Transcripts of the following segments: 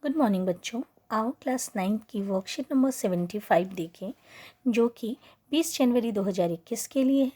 Good morning बच्चों। आओ class 9 की वर्कशीट नंबर 75 देखें, जो कि 20 जनवरी 2021 के लिए है।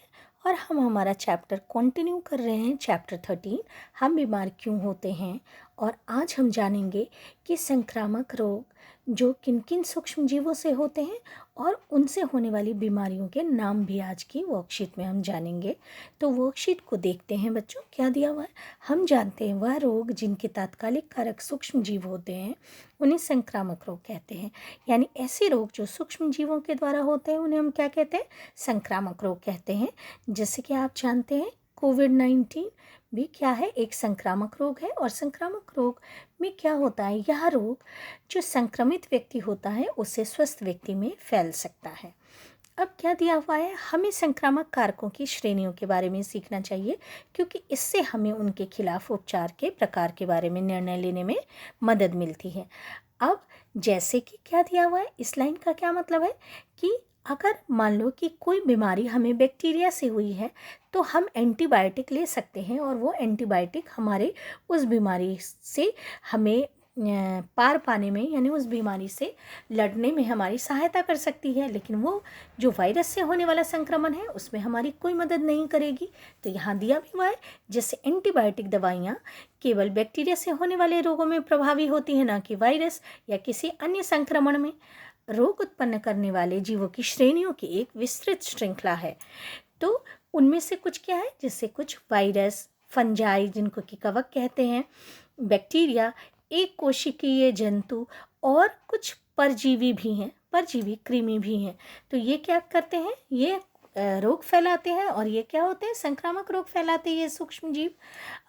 और हम हमारा चैप्टर कंटिन्यू कर रहे हैं, चैप्टर 13 हम बीमार क्यों होते हैं। और आज हम जानेंगे कि संक्रामक रोग जो किन किन सूक्ष्म जीवों से होते हैं और उनसे होने वाली बीमारियों के नाम भी आज की वर्कशीट में हम जानेंगे। तो वर्कशीट को देखते हैं बच्चों, क्या दिया हुआ है। हम जानते हैं वह रोग जिनके तात्कालिक कारक सूक्ष्म जीव होते हैं उन्हें संक्रामक रोग कहते हैं। यानी ऐसे रोग जो सूक्ष्म जीवों के द्वारा होते हैं उन्हें हम क्या कहते हैं, संक्रामक रोग कहते हैं। जैसे कि आप जानते हैं कोविड-19 भी क्या है, एक संक्रामक रोग है। और संक्रामक रोग में क्या होता है, यह रोग जो संक्रमित व्यक्ति होता है उससे स्वस्थ व्यक्ति में फैल सकता है। अब क्या दिया हुआ है, हमें संक्रामक कारकों की श्रेणियों के बारे में सीखना चाहिए, क्योंकि इससे हमें उनके खिलाफ उपचार के प्रकार के बारे में निर्णय लेने में मदद मिलती है। अब जैसे कि क्या दिया हुआ है, इस लाइन का क्या मतलब है कि अगर मान लो कि कोई बीमारी हमें बैक्टीरिया से हुई है तो हम एंटीबायोटिक ले सकते हैं, और वो एंटीबायोटिक हमारे उस बीमारी से हमें पार पाने में, यानी उस बीमारी से लड़ने में हमारी सहायता कर सकती है। लेकिन वो जो वायरस से होने वाला संक्रमण है उसमें हमारी कोई मदद नहीं करेगी। तो यहाँ दिया भी हुआ है, जैसे एंटीबायोटिक दवाइयाँ केवल बैक्टीरिया से होने वाले रोगों में प्रभावी होती हैं, ना कि वायरस या किसी अन्य संक्रमण में। रोग उत्पन्न करने वाले जीवों की श्रेणियों की एक विस्तृत श्रृंखला है। तो उनमें से कुछ क्या है, जैसे कुछ वायरस, फंजाई जिनको कि कवक कहते हैं, बैक्टीरिया, एक कोशिकीय जंतु, और कुछ परजीवी भी हैं, परजीवी कृमि भी हैं। तो ये क्या करते हैं, ये रोग फैलाते हैं, और ये क्या होते हैं, संक्रामक रोग फैलाते हैं ये सूक्ष्म जीव।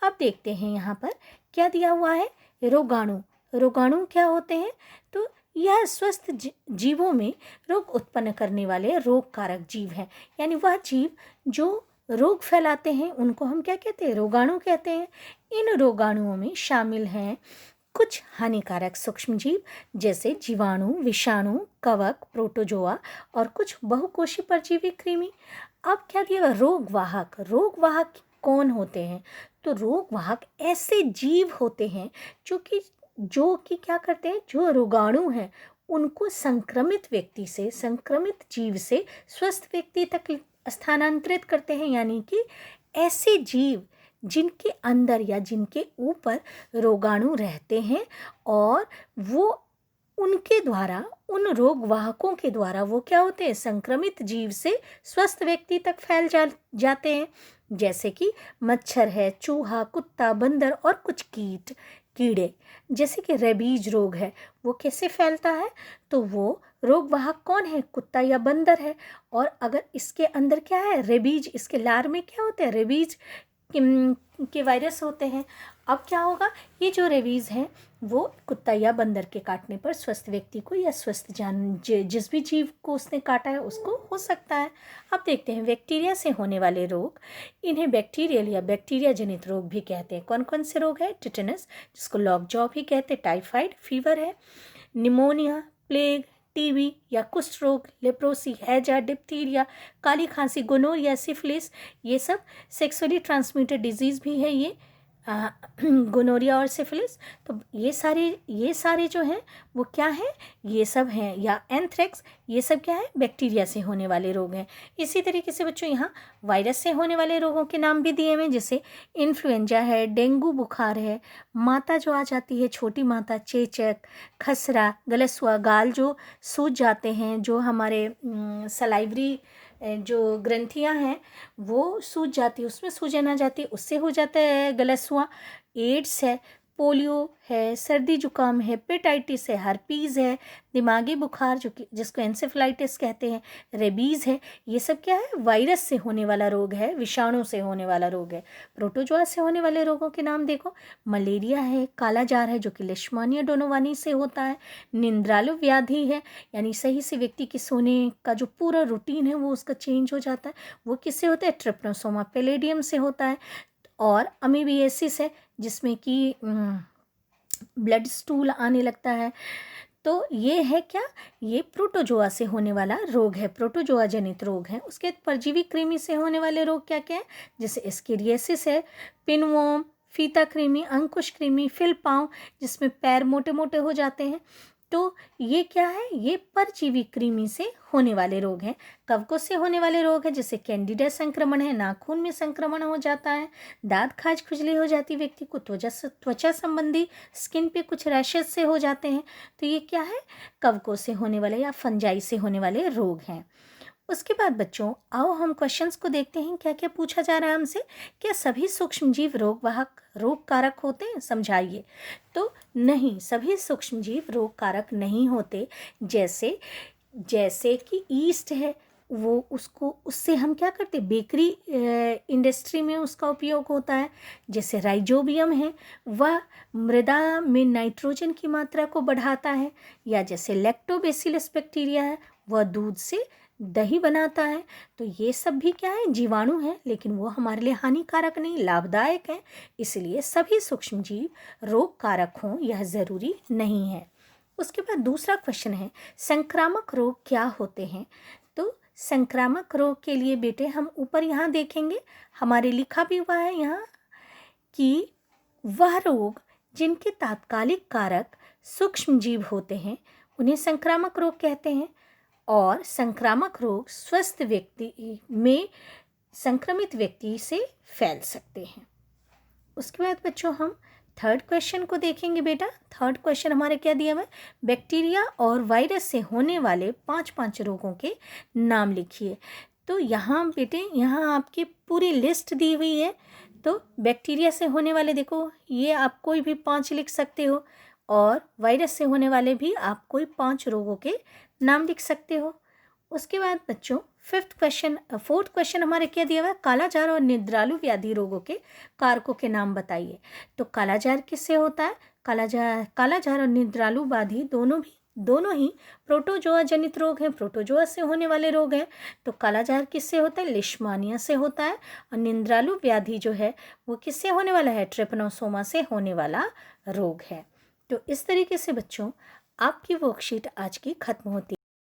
अब देखते हैं यहाँ पर क्या दिया हुआ है, रोगाणु। रोगाणु क्या होते हैं, तो यह स्वस्थ जीवों में रोग उत्पन्न करने वाले रोग कारक जीव हैं। यानी वह जीव जो रोग फैलाते हैं उनको हम क्या कहते हैं, रोगाणु कहते हैं। इन रोगाणुओं में शामिल हैं कुछ हानिकारक सूक्ष्म जीव जैसे जीवाणु, विषाणु, कवक, प्रोटोजोआ, और कुछ बहुकोषी परजीवी कृमि। अब क्या दिया हुआ, रोगवाहक। रोगवाहक कौन होते हैं, तो रोगवाहक ऐसे जीव होते हैं जो कि क्या करते हैं, जो रोगाणु हैं उनको संक्रमित व्यक्ति से, संक्रमित जीव से स्वस्थ व्यक्ति तक स्थानांतरित करते हैं। यानी कि ऐसे जीव जिनके अंदर या जिनके ऊपर रोगाणु रहते हैं, और वो उनके द्वारा, उन रोगवाहकों के द्वारा वो क्या होते हैं, संक्रमित जीव से स्वस्थ व्यक्ति तक फैल जाते हैं। जैसे कि मच्छर है, चूहा, कुत्ता, बंदर, और कुछ कीड़े। जैसे कि रेबीज रोग है, वो कैसे फैलता है, तो वो रोगवाहक कौन है, कुत्ता या बंदर है। और अगर इसके अंदर क्या है, रेबीज, इसके लार में क्या होते हैं, रेबीज के वायरस होते हैं। अब क्या होगा, ये जो रेबीज है वो कुत्ता या बंदर के काटने पर स्वस्थ व्यक्ति को या स्वस्थ जिस भी जीव को उसने काटा है उसको हो सकता है। अब देखते हैं बैक्टीरिया से होने वाले रोग। इन्हें बैक्टीरियल या बैक्टीरिया जनित रोग भी कहते हैं। कौन कौन से रोग है, टिटेनस जिसको लॉकजॉ भी कहते हैं, टाइफाइड फीवर है, निमोनिया, प्लेग, टीबी या कुष्ठ रोग, लेप्रोसी, हैजा, डिप्थीरिया, काली खांसी, गोनोरिया, सिफिलिस, ये सब सेक्सुअली ट्रांसमिटेड डिजीज़ भी है ये, गोनोरिया और सिफिलिस। तो ये सारे जो हैं वो क्या हैं, ये सब हैं, या एंथ्रेक्स, ये सब क्या है, बैक्टीरिया से होने वाले रोग हैं। इसी तरीके से बच्चों यहाँ वायरस से होने वाले रोगों के नाम भी दिए हुए हैं, जैसे इन्फ्लुएंजा है, डेंगू बुखार है, माता जो आ जाती है, छोटी माता, चेचक, खसरा, गलसुआ, गाल जो सूज जाते हैं, जो हमारे सलाइवरी जो ग्रंथियां हैं वो सूज जाती है, उसमें सूजन आ जाती है, उससे हो जाता है गलसुआ। एड्स है, पोलियो है, सर्दी जुकाम है, हेपेटाइटिस है, हर्पीज़ है, दिमागी बुखार जिसको एंसेफेलाइटिस कहते हैं, रेबीज़ है। ये सब क्या है, वायरस से होने वाला रोग है, विषाणु से होने वाला रोग है। प्रोटोजोआ से होने वाले रोगों के नाम देखो, मलेरिया है, काला जार है जो कि लिश्मानिया डोनोवानी से होता है, निंद्रालु व्याधि है, यानी सही से व्यक्ति के सोने का जो पूरा रूटीन है वो उसका चेंज हो जाता है, वो किससे होता है, ट्रिप्नोसोमा पैलेडियम से होता है। और अमीबियासिस है जिसमें कि ब्लड स्टूल आने लगता है। तो ये है क्या, ये प्रोटोजोआ से होने वाला रोग है, प्रोटोजोआ जनित रोग है। उसके परजीवी कृमि से होने वाले रोग क्या क्या है, जैसे एस्केरियासिस है, पिनवॉर्म, फीता कृमि, अंकुश कृमि, फिल पाँव जिसमें पैर मोटे मोटे हो जाते हैं। तो ये क्या है, ये परजीवी कृमि से होने वाले रोग हैं। कवकों से होने वाले रोग हैं जैसे कैंडिडा संक्रमण है, नाखून में संक्रमण हो जाता है, दांत खाज खुजली हो जाती है व्यक्ति को, त्वचा संबंधी स्किन पे कुछ रैशेज से हो जाते हैं। तो ये क्या है, कवकों से होने वाले या फंजाई से होने वाले रोग हैं। उसके बाद बच्चों आओ हम क्वेश्चंस को देखते हैं, क्या क्या पूछा जा रहा है हमसे। क्या सभी सूक्ष्मजीव रोगवाहक रोग कारक होते हैं, समझाइए। तो नहीं, सभी सूक्ष्मजीव रोग कारक नहीं होते। जैसे कि ईस्ट है, वो उससे हम क्या करते हैं, बेकरी इंडस्ट्री में उसका उपयोग होता है। जैसे राइजोबियम है, वह मृदा में नाइट्रोजन की मात्रा को बढ़ाता है। या जैसे लैक्टोबैसिलस बैक्टीरिया है, वह दूध से दही बनाता है। तो ये सब भी क्या है, जीवाणु हैं, लेकिन वो हमारे लिए हानिकारक नहीं, लाभदायक है। इसलिए सभी सूक्ष्मजीव रोग कारक हों यह ज़रूरी नहीं है। उसके बाद दूसरा क्वेश्चन है, संक्रामक रोग क्या होते हैं। तो संक्रामक रोग के लिए बेटे हम ऊपर यहाँ देखेंगे, हमारे लिखा भी हुआ है यहाँ कि वह रोग जिनके तात्कालिक कारक सूक्ष्मजीव होते हैं उन्हें संक्रामक रोग कहते हैं। और संक्रामक रोग स्वस्थ व्यक्ति में संक्रमित व्यक्ति से फैल सकते हैं। उसके बाद बच्चों हम थर्ड क्वेश्चन को देखेंगे बेटा। थर्ड क्वेश्चन हमारे क्या दिया हुआ है, बैक्टीरिया और वायरस से होने वाले 5 रोगों के नाम लिखिए। तो यहाँ बेटे, यहाँ आपकी पूरी लिस्ट दी हुई है। तो बैक्टीरिया से होने वाले देखो, ये आप कोई भी 5 लिख सकते हो, और वायरस से होने वाले भी आप कोई 5 रोगों के नाम लिख सकते हो। उसके बाद बच्चों फोर्थ क्वेश्चन हमारे क्या दिया हुआ है, कालाजार और निद्रालु व्याधि रोगों के कारकों के नाम बताइए। तो कालाजार किससे होता है, कालाजार और निद्रालु व्याधि दोनों ही प्रोटोजोआ जनित रोग हैं, प्रोटोजोआ से होने वाले रोग हैं। तो कालाजार किससे होता है, लिश्मानिया से होता है। और निद्रालु व्याधि जो है वो किससे होने वाला है, ट्रिपनोसोमा से होने वाला रोग है। तो इस तरीके से बच्चों आपकी वर्कशीट आज की खत्म होती है।